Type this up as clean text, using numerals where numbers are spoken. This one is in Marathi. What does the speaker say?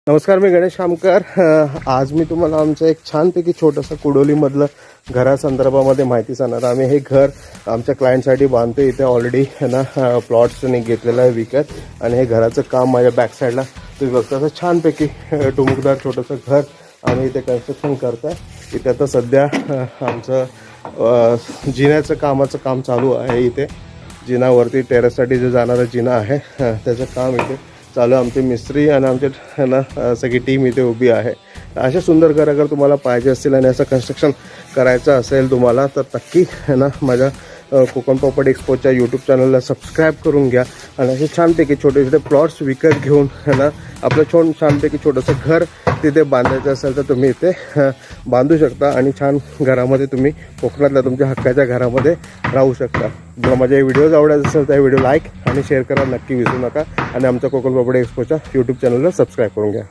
नमस्कार, मी गणेश कामकर। आज मी तुम्हाला आमचं एक छानपैकी छोटंसं कुडोलीमधलं घरासंदर्भामध्ये माहिती सांगणार। आम्ही हे घर आमच्या क्लायंटसाठी बांधतो। इथे ऑलरेडी ना प्लॉट्सने घेतलेलं आहे विकत, आणि हे घराचं काम माझ्या बॅक साईडला तुम्ही बघता असं छानपैकी टुमुकदार छोटंसं घर आम्ही इथे कन्स्ट्रक्शन करतो आहे। इथे आता सध्या आमचं जिन्याचं कामाचं काम चालू आहे। इथे जिनावरती टेरेससाठी जे जाणारं जिना आहे त्याचं काम इथे चालू आहे। आमचे मिस्त्री आणि आमचे ना सगळी टीम इथे उभी आहे। अशा सुंदर घर अगर तुम्हाला पाहिजे असतील आणि असं कन्स्ट्रक्शन करायचं असेल तुम्हाला, तर नक्की ना माझ्या कोकण प्रॉपर्टी एक्सपोच्या यूट्यूब चॅनलला सबस्क्राईब करून घ्या आणि असे छानपैकी छोटे छोटे प्लॉट्स विकत घेऊन ना आपलं छानपैकी छोटंसं घर तिथे बांधायचं असेल तर तुम्ही इथे बांधू शकता आणि छान घरामध्ये तुम्ही कोकणातल्या तुमच्या हक्काच्या घरामध्ये राहू शकता। जर माझे व्हिडिओज आवडत असेल तर व्हिडिओ लाईक आणि शेअर करा नक्की विसरू नका, आणि आमच्या कोकण प्रॉपर्टी एक्सपोच्या यूट्यूब चॅनलला सबस्क्राईब करून घ्या।